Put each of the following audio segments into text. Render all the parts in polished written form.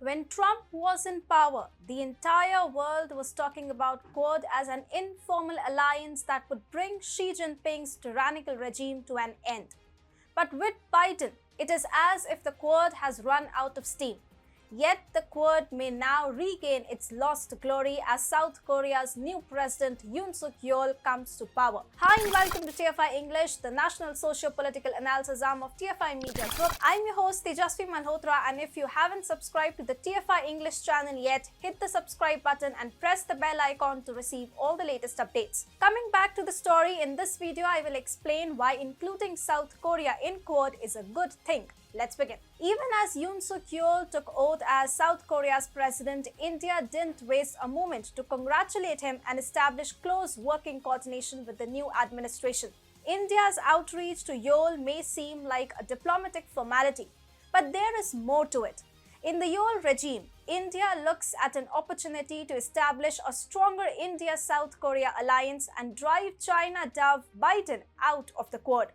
When Trump was in power, the entire world was talking about Quad as an informal alliance that would bring Xi Jinping's tyrannical regime to an end. But with Biden, it is as if the Quad has run out of steam. Yet the Quad may now regain its lost glory as South Korea's new president Yoon Suk Yeol comes to power. Hi and welcome to TFI English, the national socio-political analysis arm of TFI Media Group. I'm your host Tejasvi Malhotra, and if you haven't subscribed to the TFI English channel yet, hit the subscribe button and press the bell icon to receive all the latest updates. Coming back to the story, in this video I will explain why including South Korea in Quad is a good thing. Let's begin. Even as Yoon Suk Yeol took oath as South Korea's president, India didn't waste a moment to congratulate him and establish close working coordination with the new administration. India's outreach to Yeol may seem like a diplomatic formality, but there is more to it. In the Yeol regime, India looks at an opportunity to establish a stronger India-South Korea alliance and drive China dove Biden out of the Quad.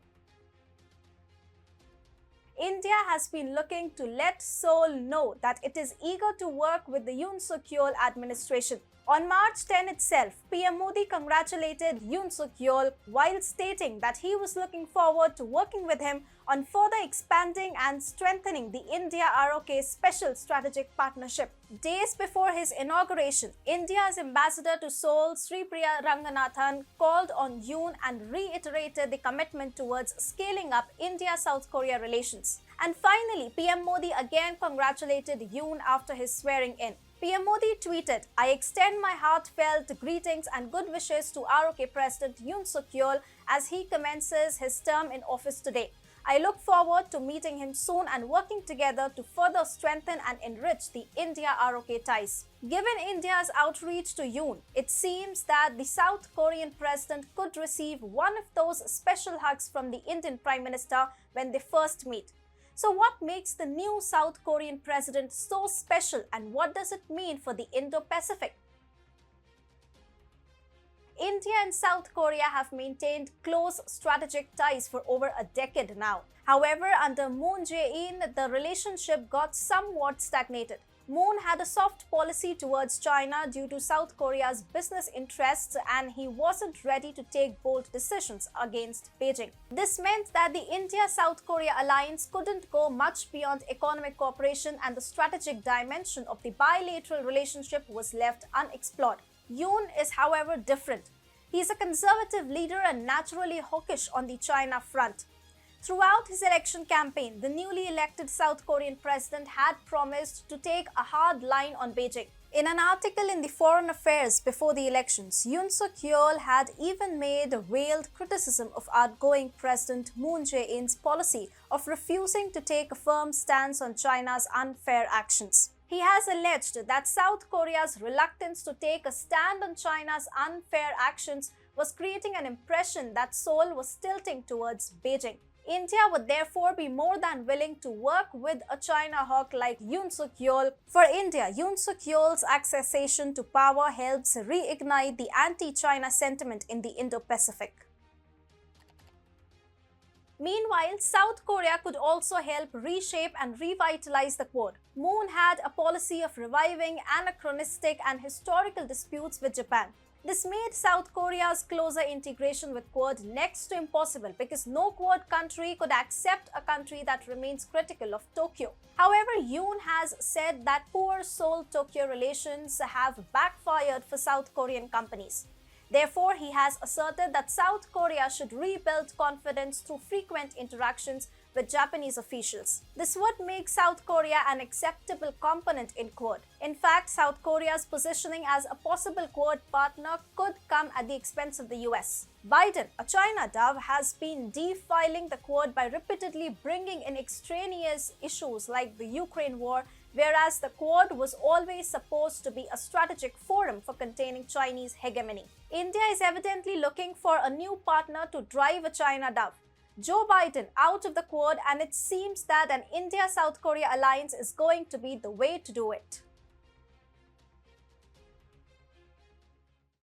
India has been looking to let Seoul know that it is eager to work with the Yoon Suk Yeol administration. On March 10 itself, PM Modi congratulated Yoon Suk Yeol while stating that he was looking forward to working with him on further expanding and strengthening the India-ROK Special Strategic Partnership. Days before his inauguration, India's ambassador to Seoul, Sripriya Ranganathan, called on Yoon and reiterated the commitment towards scaling up India-South Korea relations. And finally, PM Modi again congratulated Yoon after his swearing in. PM Modi tweeted, "I extend my heartfelt greetings and good wishes to ROK President Yoon Suk Yeol as he commences his term in office today. I look forward to meeting him soon and working together to further strengthen and enrich the India-ROK ties." Given India's outreach to Yoon, it seems that the South Korean president could receive one of those special hugs from the Indian Prime Minister when they first meet. So what makes the new South Korean president so special, and what does it mean for the Indo-Pacific? India and South Korea have maintained close strategic ties for over a decade now. However, under Moon Jae-in, the relationship got somewhat stagnated. Moon had a soft policy towards China due to South Korea's business interests, and he wasn't ready to take bold decisions against Beijing. This meant that the India-South Korea alliance couldn't go much beyond economic cooperation, and the strategic dimension of the bilateral relationship was left unexplored. Yoon is, however, different. He is a conservative leader and naturally hawkish on the China front. Throughout his election campaign, the newly elected South Korean president had promised to take a hard line on Beijing. In an article in the Foreign Affairs before the elections, Yoon Suk Yeol had even made veiled criticism of outgoing President Moon Jae-in's policy of refusing to take a firm stance on China's unfair actions. He has alleged that South Korea's reluctance to take a stand on China's unfair actions was creating an impression that Seoul was tilting towards Beijing. India would therefore be more than willing to work with a China hawk like Yoon Suk Yeol. For India, Yoon Suk Yeol's accession to power helps reignite the anti-China sentiment in the Indo-Pacific. Meanwhile, South Korea could also help reshape and revitalize the Quad. Moon had a policy of reviving anachronistic and historical disputes with Japan. This made South Korea's closer integration with Quad next to impossible because no Quad country could accept a country that remains critical of Tokyo. However, Yoon has said that poor Seoul-Tokyo relations have backfired for South Korean companies. Therefore, he has asserted that South Korea should rebuild confidence through frequent interactions with Japanese officials. This would make South Korea an acceptable component in Quad. In fact, South Korea's positioning as a possible Quad partner could come at the expense of the US. Biden, a China dove, has been defiling the Quad by repeatedly bringing in extraneous issues like the Ukraine war, whereas the Quad was always supposed to be a strategic forum for containing Chinese hegemony. India is evidently looking for a new partner to drive a China dove. Joe Biden out of the Quad, and it seems that an India-South Korea alliance is going to be the way to do it.